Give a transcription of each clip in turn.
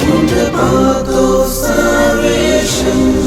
on the path of salvation.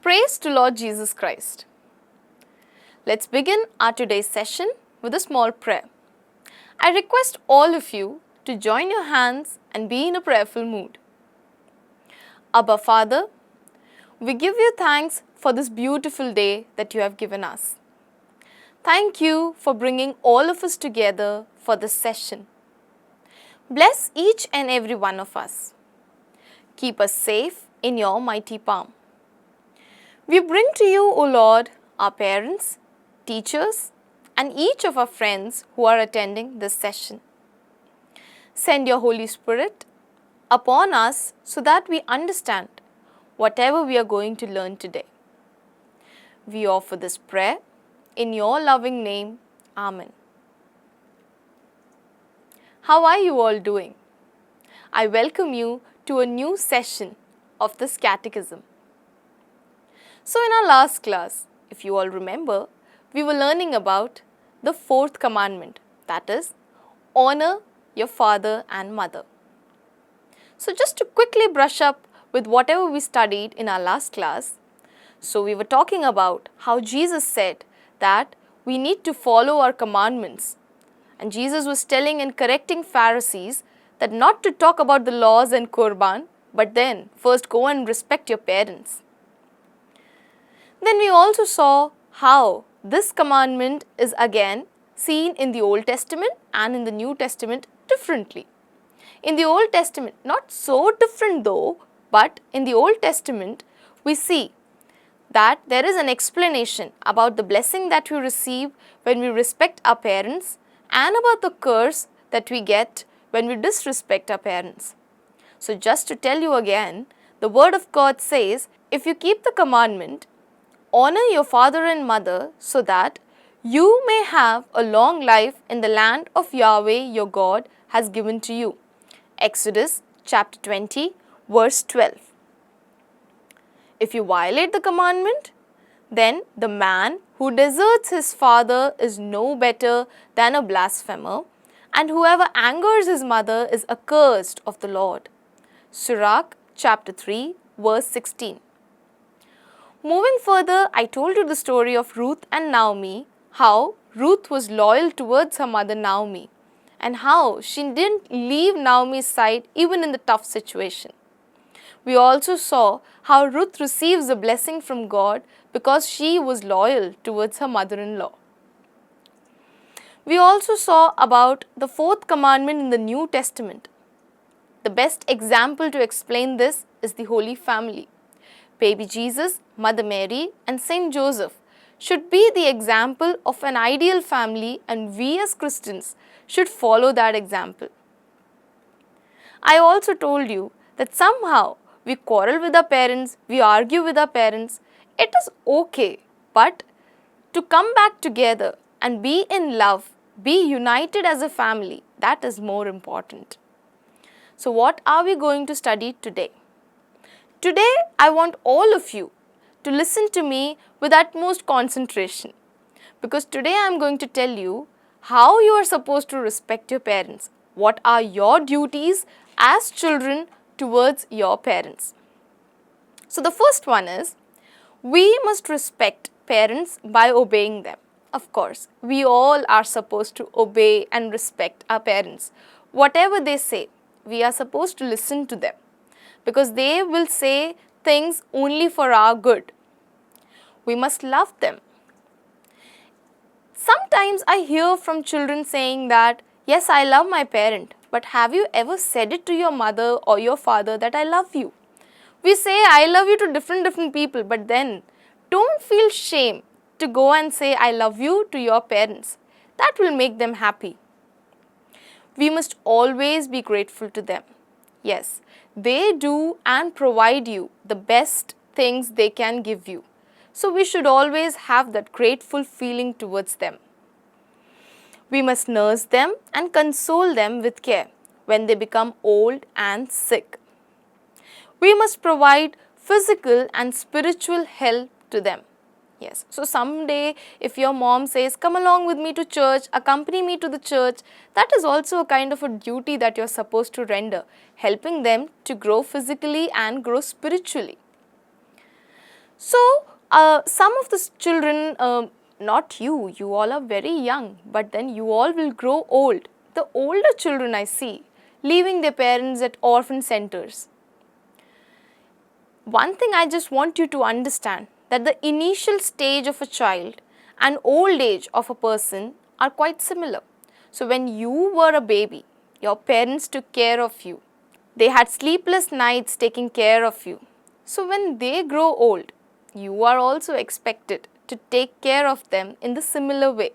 Praise to Lord Jesus Christ. Let's begin our today's session with a small prayer. I request all of you to join your hands and be in a prayerful mood. Abba Father, we give you thanks for this beautiful day that you have given us. Thank you for bringing all of us together for this session. Bless each and every one of us. Keep us safe in your mighty palm. We bring to you, O Lord, our parents, teachers, and each of our friends who are attending this session. Send your Holy Spirit upon us so that we understand whatever we are going to learn today. We offer this prayer in your loving name. Amen. How are you all doing? I welcome you to a new session of this catechism. So in our last class, if you all remember, we were learning about the fourth commandment, that is, honor your father and mother. So just to quickly brush up with whatever we studied in our last class, so we were talking about how Jesus said that we need to follow our commandments. And Jesus was telling and correcting Pharisees that not to talk about the laws and Qurban, but then first go and respect your parents. Then we also saw how this commandment is again seen in the Old Testament and in the New Testament differently. In the Old Testament, not so different though, but in the Old Testament, we see that there is an explanation about the blessing that we receive when we respect our parents and about the curse that we get when we disrespect our parents. So just to tell you again, the word of God says, if you keep the commandment, honor your father and mother so that you may have a long life in the land of Yahweh your God has given to you. Exodus chapter 20 verse 12. If you violate the commandment, then the man who deserts his father is no better than a blasphemer, and whoever angers his mother is accursed of the Lord. Sirach chapter 3 verse 16. Moving further, I told you the story of Ruth and Naomi, how Ruth was loyal towards her mother Naomi, and how she didn't leave Naomi's side even in the tough situation. We also saw how Ruth receives a blessing from God because she was loyal towards her mother-in-law. We also saw about the fourth commandment in the New Testament. The best example to explain this is the Holy Family. Baby Jesus, Mother Mary, and Saint Joseph should be the example of an ideal family, and we as Christians should follow that example. I also told you that somehow we quarrel with our parents, we argue with our parents. It is okay, but to come back together and be in love, be united as a family, that is more important. So what are we going to study today? Today, I want all of you to listen to me with utmost concentration, because today I am going to tell you how you are supposed to respect your parents. What are your duties as children towards your parents? So the first one is, we must respect parents by obeying them. Of course, we all are supposed to obey and respect our parents. Whatever they say, we are supposed to listen to them, because they will say things only for our good. We must love them. Sometimes I hear from children saying that, yes, I love my parent, but have you ever said it to your mother or your father that I love you? We say I love you to different people, but then don't feel shame to go and say I love you to your parents. That will make them happy. We must always be grateful to them. Yes, they do and provide you the best things they can give you. So we should always have that grateful feeling towards them. We must nurse them and console them with care when they become old and sick. We must provide physical and spiritual help to them. Yes, so someday if your mom says, come along with me to church, accompany me to the church, that is also a kind of a duty that you're supposed to render, helping them to grow physically and grow spiritually. So, some of the children, not you all are very young, but then you all will grow old. The older children I see, leaving their parents at orphan centers. One thing I just want you to understand, that the initial stage of a child and old age of a person are quite similar. So when you were a baby, your parents took care of you. They had sleepless nights taking care of you. So when they grow old, you are also expected to take care of them in the similar way.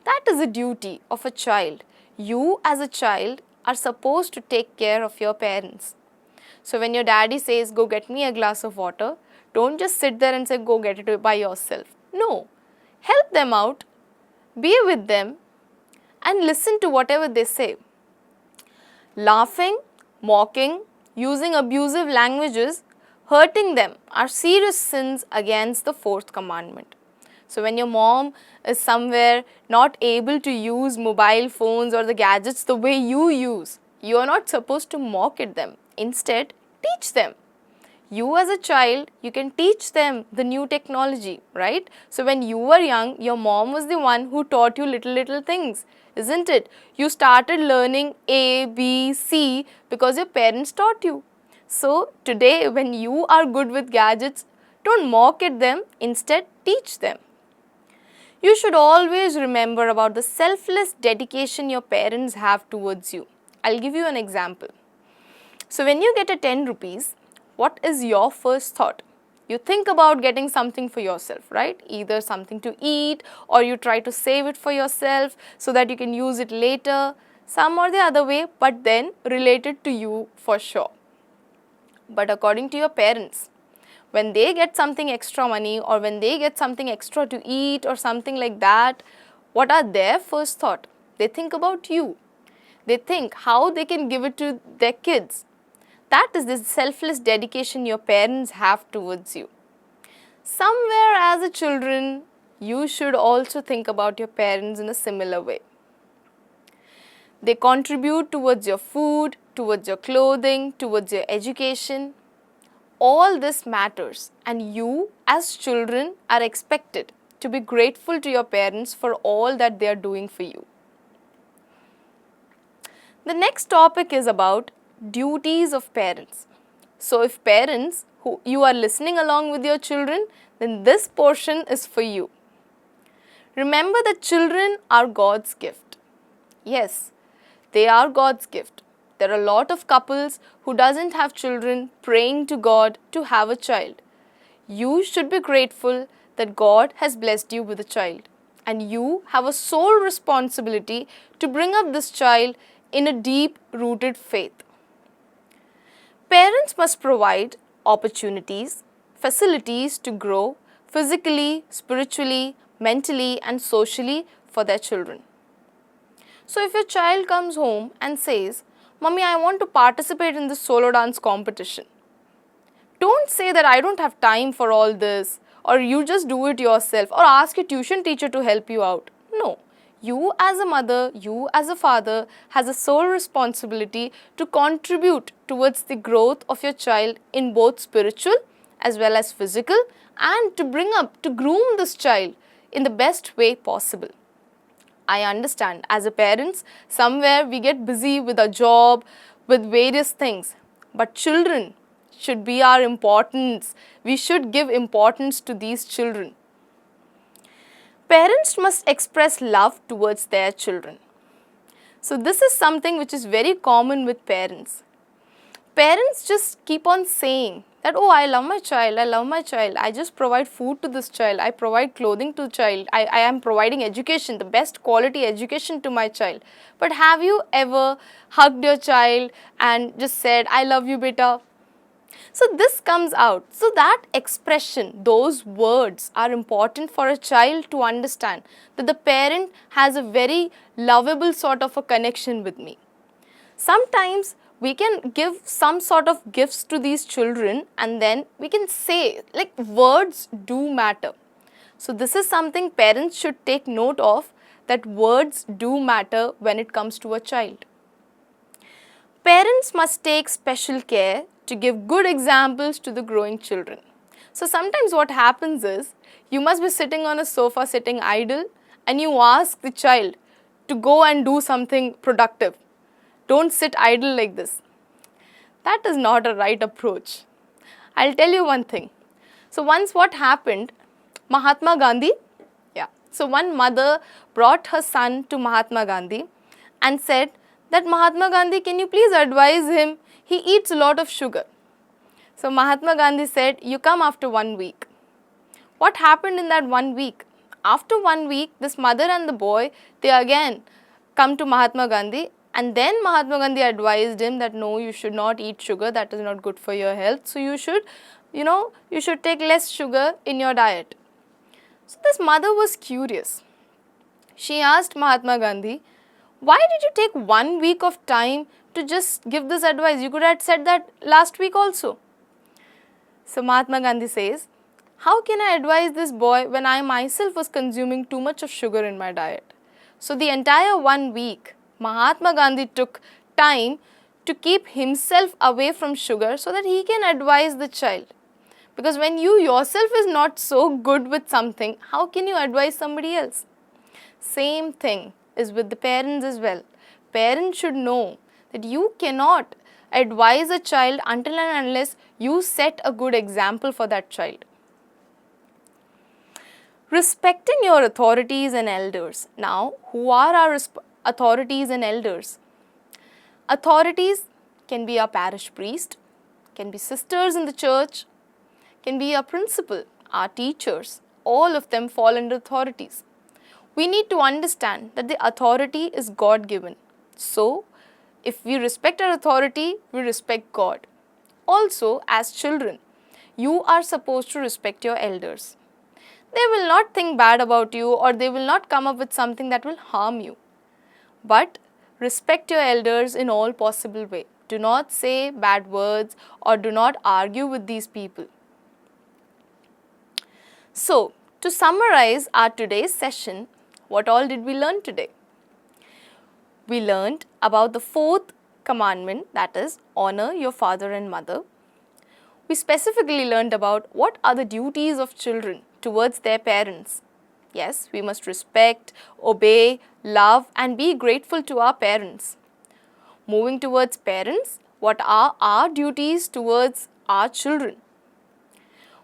That is a duty of a child. You as a child are supposed to take care of your parents. So when your daddy says, go get me a glass of water, don't just sit there and say, go get it by yourself. No, help them out, be with them and listen to whatever they say. Laughing, mocking, using abusive languages, hurting them are serious sins against the fourth commandment. So when your mom is somewhere not able to use mobile phones or the gadgets the way you use, you are not supposed to mock at them. Instead, teach them. You as a child, you can teach them the new technology, right? So when you were young, your mom was the one who taught you little things, isn't it? You started learning A, B, C because your parents taught you. So today when you are good with gadgets, don't mock at them, instead teach them. You should always remember about the selfless dedication your parents have towards you. I'll give you an example. So when you get a 10 rupees, what is your first thought? You think about getting something for yourself, right? Either something to eat or you try to save it for yourself so that you can use it later, some or the other way, but then related to you for sure. But according to your parents, when they get something extra money or when they get something extra to eat or something like that, what are their first thought? They think about you. They think how they can give it to their kids. That is the selfless dedication your parents have towards you. Somewhere as a children, you should also think about your parents in a similar way. They contribute towards your food, towards your clothing, towards your education. All this matters and you as children are expected to be grateful to your parents for all that they are doing for you. The next topic is about duties of parents. So if parents who you are listening along with your children, then this portion is for you. Remember that children are God's gift. Yes, they are God's gift. There are a lot of couples who doesn't have children praying to God to have a child. You should be grateful that God has blessed you with a child and you have a sole responsibility to bring up this child in a deep-rooted faith. Parents must provide opportunities, facilities to grow physically, spiritually, mentally and socially for their children. So if your child comes home and says, Mummy, I want to participate in this solo dance competition. Don't say that I don't have time for all this or you just do it yourself or ask your tuition teacher to help you out. No. You as a mother, you as a father has a sole responsibility to contribute towards the growth of your child in both spiritual as well as physical and to bring up, to groom this child in the best way possible. I understand as a parents, somewhere we get busy with a job, with various things, but children should be our importance. We should give importance to these children. Parents must express love towards their children. So this is something which is very common with parents. Parents just keep on saying that, oh, I love my child, I just provide food to this child, I provide clothing to the child, I am providing education, the best quality education to my child. But have you ever hugged your child and just said, I love you beta? So this comes out. So that expression, those words are important for a child to understand that the parent has a very lovable sort of a connection with me. Sometimes we can give some sort of gifts to these children and then we can say, like, words do matter. So this is something parents should take note of, that words do matter when it comes to a child. Parents must take special care to give good examples to the growing children. So sometimes what happens is, you must be sitting on a sofa sitting idle and you ask the child to go and do something productive. Don't sit idle like this. That is not a right approach. I'll tell you one thing. So once what happened, Mahatma Gandhi, so one mother brought her son to Mahatma Gandhi and said that, Mahatma Gandhi, can you please advise him? He eats a lot of sugar. So Mahatma Gandhi said, you come after 1 week. What happened in that 1 week? After 1 week, this mother and the boy, they again come to Mahatma Gandhi, and then Mahatma Gandhi advised him that no, you should not eat sugar, that is not good for your health. So you should, you should take less sugar in your diet. So this mother was curious. She asked Mahatma Gandhi, why did you take 1 week of time to just give this advice? You could have said that last week also. So Mahatma Gandhi says, how can I advise this boy when I myself was consuming too much of sugar in my diet? So the entire 1 week, Mahatma Gandhi took time to keep himself away from sugar so that he can advise the child. Because when you yourself is not so good with something, how can you advise somebody else? Same thing is with the parents as well. Parents should know that you cannot advise a child until and unless you set a good example for that child. Respecting your authorities and elders. Now, who are our authorities and elders? Authorities can be our parish priest, can be sisters in the church, can be our principal, our teachers. All of them fall under authorities. We need to understand that the authority is God-given. So, if we respect our authority, we respect God. Also, as children, you are supposed to respect your elders. They will not think bad about you, or they will not come up with something that will harm you. But respect your elders in all possible way. Do not say bad words or do not argue with these people. So, to summarize our today's session, what all did we learn today? We learned about the 4th commandment, that is, honor your father and mother. We specifically learned about what are the duties of children towards their parents. Yes, we must respect, obey, love and be grateful to our parents. Moving towards parents, what are our duties towards our children?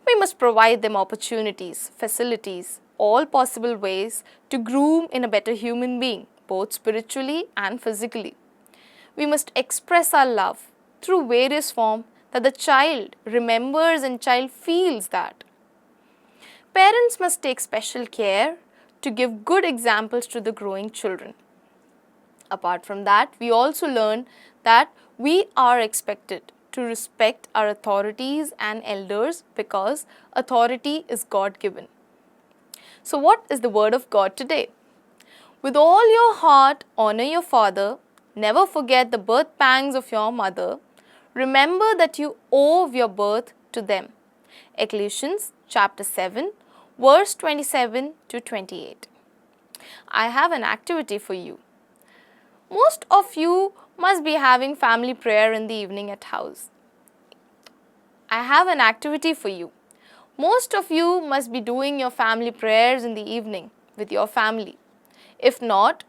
We must provide them opportunities, facilities, all possible ways to groom in a better human being, both spiritually and physically. We must express our love through various forms that the child remembers and child feels that. Parents must take special care to give good examples to the growing children. Apart from that, we also learn that we are expected to respect our authorities and elders because authority is God-given. So what is the word of God today? With all your heart, honor your father. Never forget the birth pangs of your mother. Remember that you owe your birth to them. Ecclesiastes chapter 7, verse 27 to 28. I have an activity for you. Most of you must be having family prayer in the evening at house. I have an activity for you. Most of you must be doing your family prayers in the evening with your family. If not,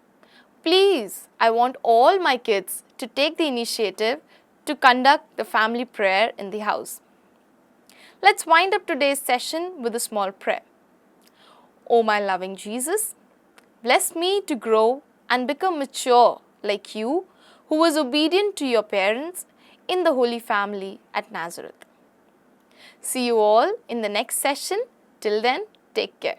please, I want all my kids to take the initiative to conduct the family prayer in the house. Let's wind up today's session with a small prayer. O my loving Jesus, bless me to grow and become mature like you, who was obedient to your parents in the Holy Family at Nazareth. See you all in the next session. Till then, take care.